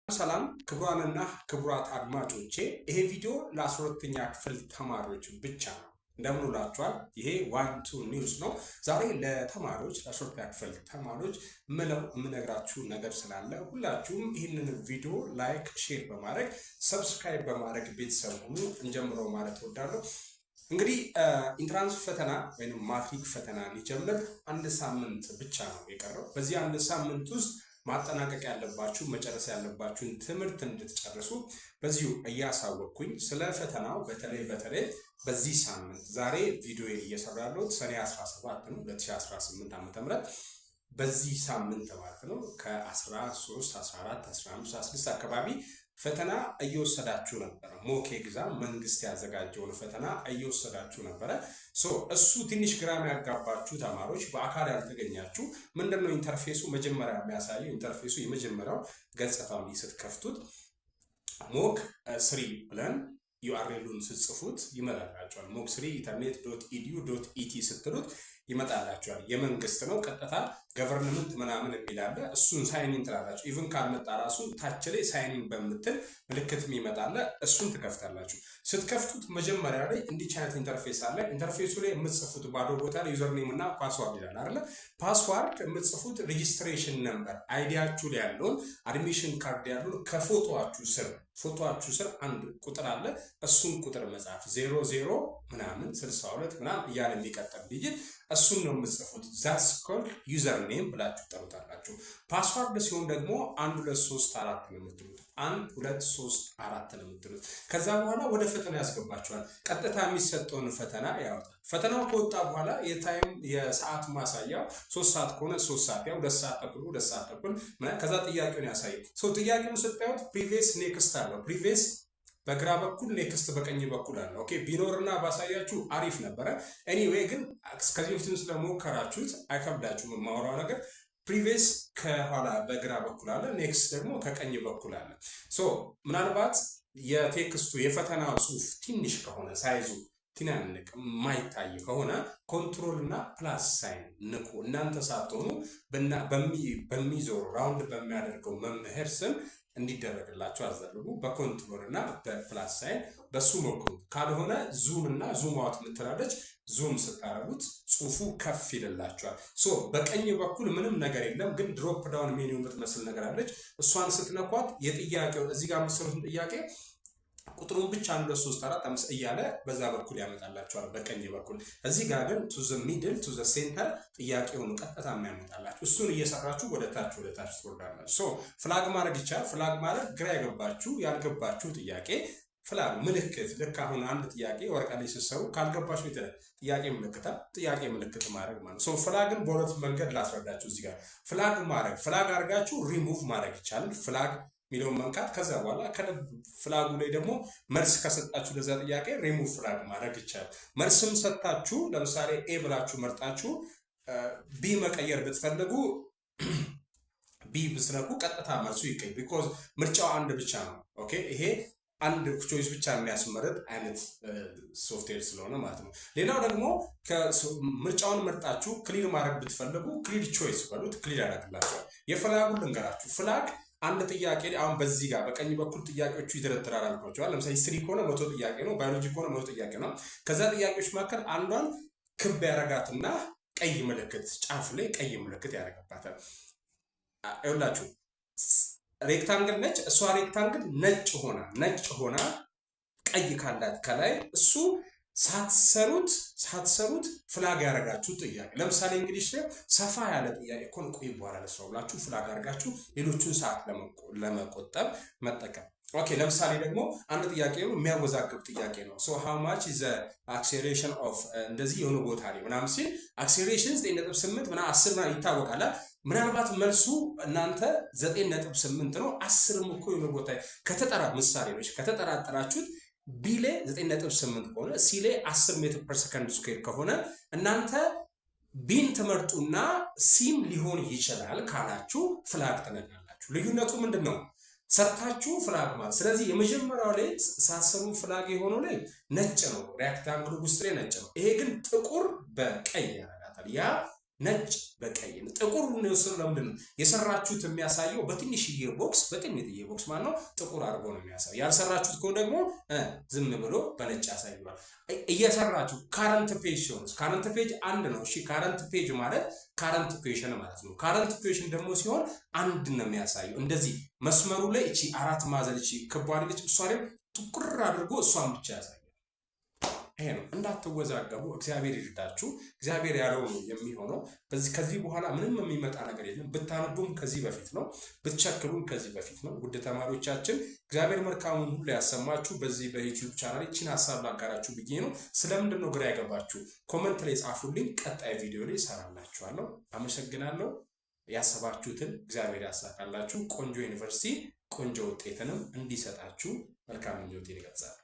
ሰላም ክቡራንና ክቡራት አድማጮቼ ይሄ ቪዲዮ ለ12ኛ ክፍል ተማሪዎች ብቻ ነው። እንደምን ውላችኋል? ይሄ 1-2 ኒውስ ነው። ዛሬ ለተማሪዎች ለ12ኛ ክፍል ተማሪዎች የምነግራችሁ ነገር ስላለ ሁላችሁም ይህንን ቪዲዮ ላይክ፣ ሼር በማድረግ ሰብስክራይብ በማድረግ ቤተሰብ ሁኑ። እንጀምረው ማለት እወዳለሁ። እንግዲህ ኢንትራንስ ፈተና ወይም ማትሪክ ፈተና ሊጀምር አንድ ሳምንት ብቻ ነው የቀረው። በዚህ አንድ ሳምንት ውስጥ ማጠናቀቅ ያለባችሁ መጨረስ ያለባችሁን ትምህርት እንድትጨርሱ በዚሁ እያሳወቅኩኝ ስለ ፈተናው በተለይ በዚህ ሳምንት ዛሬ ቪዲዮ እየሰራሁ ያለሁት ሰኔ 17 ነው 2018 ዓ.ም በዚህ ሳምንት ማለት ነው ከ13 14 15 16 አካባቢ ፈተና እየወሰዳችሁ ነበር። ሞክ ኤግዛም መንግስት ያዘጋጀውን ፈተና እየወሰዳችሁ ነበር። እሱ ትንሽ ግራም ያጋባችሁ ተማሪዎች በአካል ያልተገኛችሁ ምንድነው ኢንተርፌሱ መጀመሪያ የሚያሳየው ኢንተርፌሱ የመጀመሪያው ገጽታውን ስትከፍቱት ሞክ 3 ብለን ዩአርኤሉን ስትጽፉት ይመጣላችኋል። ሞክ 3 internet.edu.et ስትሉት ይመጣላችኋል። የመንግስት ነው ቀጥታ ገቨርንመንት ምናምን የሚላለ እሱን ሳይኒን ትላላችሁ። ኢቭን ካልመጣ ራሱ ታች ላይ ሳይኒን በመትል ምልክትም ይመጣል። እሱን ትከፍታላችሁ። ስትከፍቱት መጀመሪያ ላይ እንዲህ አይነት ኢንተርፌስ አለ። ኢንተርፌሱ ላይ የምትጽፉት ባዶ ቦታ ላይ ዩዘር ኔም እና ፓስዋርድ ይላል አይደል? ፓስዋርድ የምትጽፉት ሬጂስትሬሽን ነምበር አይዲያችሁ ላይ ያለውን አድሚሽን ካርድ ያለውን ፎቶአችሁ ስር አንድ ቁጥር አለ። እሱን ቁጥር መጻፍ 00 ምናምን 62 ምናምን እያለ የሚቀጥል ዲጂት እሱን ነው የምትጽፉት። ዛትስ ኮልድ ዩዘር ኔም ብላችሁ ጠሩታላችሁ። ፓስዋርድ ሲሆን ደግሞ 1 2 3 4 ነው የምትሉት። 1 2 3 4 ነው የምትሉት። ከዛ በኋላ ወደ ፈተና ያስገባችኋል። ቀጥታ የሚሰጠውን ፈተና ያወጣል። ፈተናው ከወጣ በኋላ የሰዓት ማሳያው 3 ሰዓት ከሆነ 3 ሰዓት ያው 2 ሰዓት ተኩል ከዛ ጥያቄውን ያሳያል። ጥያቄውን ስታዩት ፕሪቪየስ ኔክስት አለው። ፕሪቪየስ በግራ በኩል ኔክስት በቀኝ በኩል አለ። ኦኬ ቢኖርና ባሳያችሁ አሪፍ ነበረ። ኤኒዌይ ግን ከዚህ በፊትም ስለሞከራችሁት አይከብዳችሁም የማወራው ነገር። ፕሪቪየስ ከኋላ በግራ በኩል አለ፣ ኔክስት ደግሞ ከቀኝ በኩል አለ። ምናልባት የቴክስቱ የፈተናው ጽሁፍ ትንሽ ከሆነ ሳይዙ ትናንቅ ማይታይ ከሆነ ኮንትሮል እና ፕላስ ሳይን ንቁ። እናንተ ሳትሆኑ በሚዞሩ ራውንድ በሚያደርገው መምህር ስም እንዲደረግላችሁ አዘርጉ። በኮንትሮል እና በፕላስ ሳይን በሱ ሞክሩ። ካልሆነ ዙም እና ዙም አውት ምትላለች። ዙም ስታረጉት ጽሁፉ ከፍ ይልላችኋል። በቀኝ በኩል ምንም ነገር የለም፣ ግን ድሮፕ ዳውን ሜኑ የምትመስል ነገር አለች። እሷን ስትነኳት የጥያቄው እዚህ ጋር የምትሰሩትን ጥያቄ ቁጥሩን ብቻ 1 2 3 4 5 እያለ በዛ በኩል ያመጣላችኋል በቀኝ በኩል። እዚህ ጋር ግን ቱ ዘ ሚድል ቱ ዘ ሴንተር ጥያቄውን ቀጥታ የሚያመጣላችሁ። እሱን እየሰራችሁ ወደ ታች ትወርዳላችሁ። ፍላግ ማድረግ ይቻላል። ፍላግ ማለት ግራ ያልገባችሁ ጥያቄ ፍላግ ምልክት፣ ልክ አሁን አንድ ጥያቄ ወረቀት ላይ ስትሰሩ ካልገባችሁ ጥያቄ ምልክት ማድረግ ማለት ነው። ፍላግን በሁለት መንገድ ላስረዳችሁ። እዚህ ጋር ፍላግ አድርጋችሁ ሪሙቭ ማድረግ ይቻላል። ፍላግ ሚሊዮን መንካት። ከዛ በኋላ ፍላጉ ላይ ደግሞ መልስ ከሰጣችሁ ለዛ ጥያቄ ሪሙቭ ፍላግ ማድረግ ይቻላል። መልስም ሰጣችሁ ለምሳሌ ኤ ብላችሁ መርጣችሁ ቢ መቀየር ብትፈልጉ ቢ ብትነኩ ቀጥታ መልሱ ይቀየር። ቢኮዝ ምርጫው አንድ ብቻ ነው። ኦኬ ይሄ አንድ ቾይስ ብቻ የሚያስመርጥ አይነት ሶፍትዌር ስለሆነ ማለት ነው። ሌላው ደግሞ ምርጫውን መርጣችሁ ክሊር ማድረግ ብትፈልጉ ክሊር ቾይስ በሉት፣ ክሊር ያደርግላችኋል። የፍላጉን ልንገራችሁ። ፍላግ አንድ ጥያቄ አሁን በዚህ ጋር በቀኝ በኩል ጥያቄዎቹ ይደረደራል አልኳቸዋል። ለምሳሌ ሂስትሪ ከሆነ 100 ጥያቄ ነው፣ ባዮሎጂ ከሆነ 100 ጥያቄ ነው። ከዛ ጥያቄዎች መካከል አንዷን ክብ ያረጋትና ቀይ ምልክት ጫፍ ላይ ቀይ ምልክት ያረጋባታል። ይኸውላችሁ ሬክታንግል ነች። እሷ ሬክታንግል ነጭ ሆና ቀይ ካላት ከላይ እሱ ሳትሰሩት ፍላግ ያረጋችሁ ጥያቄ። ለምሳሌ እንግዲህ ሰፋ ያለ ጥያቄ ኮን ቆይ በኋላ ለሰው ብላችሁ ፍላግ አርጋችሁ ሌሎቹን ሰዓት ለመቆጠብ መጠቀም። ኦኬ ለምሳሌ ደግሞ አንድ ጥያቄ ነው የሚያወዛግብ ጥያቄ ነው። how much is the acceleration of እንደዚህ የሆነ ቦታ ላይ ምናምን ሲል acceleration 9.8 ምና 10 ምና ይታወቃል። ምናልባት መልሱ እናንተ 9.8 ነው 10 እኮ የሆነ ቦታ ከተጠራጠራችሁት ቢ ላይ 9.8 ከሆነ ሲ ላይ 10 ሜትር ፐር ሰከንድ ስኩዌር ከሆነ እናንተ ቢን ትመርጡና ሲም ሊሆን ይችላል ካላችሁ ፍላግ ትነካላችሁ። ልዩነቱ ምንድነው? ሰርታችሁ ፍላግ ማለት። ስለዚህ የመጀመሪያው ላይ ሳሰሩ ፍላግ የሆነው ላይ ነጭ ነው፣ ሬክታንግሉ ውስጥ ላይ ነጭ ነው። ይሄ ግን ጥቁር በቀይ ያደርጋታል። ያ ነጭ በቀይ ነው። ጥቁር ነው ስለምንድነው የሰራችሁት የሚያሳየው በትንሽዬ ቦክስ ማለት ነው ጥቁር አድርጎ ነው የሚያሳየው። ያልሰራችሁት ከሆነ ደግሞ ዝም ብሎ በነጭ ያሳያል። እየሰራችሁ ካረንት ፔጅ ሲሆን ካረንት ፔጅ አንድ ነው። እሺ ካረንት ፔጅ ማለት ካረንት ኩዌሽን ማለት ነው። ካረንት ኩዌሽን ደግሞ ሲሆን አንድ ነው የሚያሳየው። እንደዚህ መስመሩ ላይ እቺ አራት ማዕዘን እቺ ክቧ አይደለች እሷ ላይ ጥቁር አድርጎ እሷን ብቻ ያሳያል። ይሄ ነው። እንዳትወዛገቡ፣ እግዚአብሔር ይርዳችሁ። እግዚአብሔር ያለው ነው የሚሆነው። ከዚህ በኋላ ምንም የሚመጣ ነገር የለም። ብታነቡም ከዚህ በፊት ነው፣ ብትቸክሉም ከዚህ በፊት ነው። ውድ ተማሪዎቻችን እግዚአብሔር መልካሙን ሁሉ ያሰማችሁ። በዚህ በዩቲዩብ ቻናል ይህችን ሀሳብ ላጋራችሁ ብዬ ነው። ስለምንድን ነው ግራ ያገባችሁ ኮመንት ላይ ጻፉልኝ። ቀጣይ ቪዲዮ ላይ እሰራላችኋለሁ። አመሰግናለሁ። ያሰባችሁትን እግዚአብሔር ያሳካላችሁ። ቆንጆ ዩኒቨርሲቲ ቆንጆ ውጤትንም እንዲሰጣችሁ መልካም ምኞቴን ይገልጻል።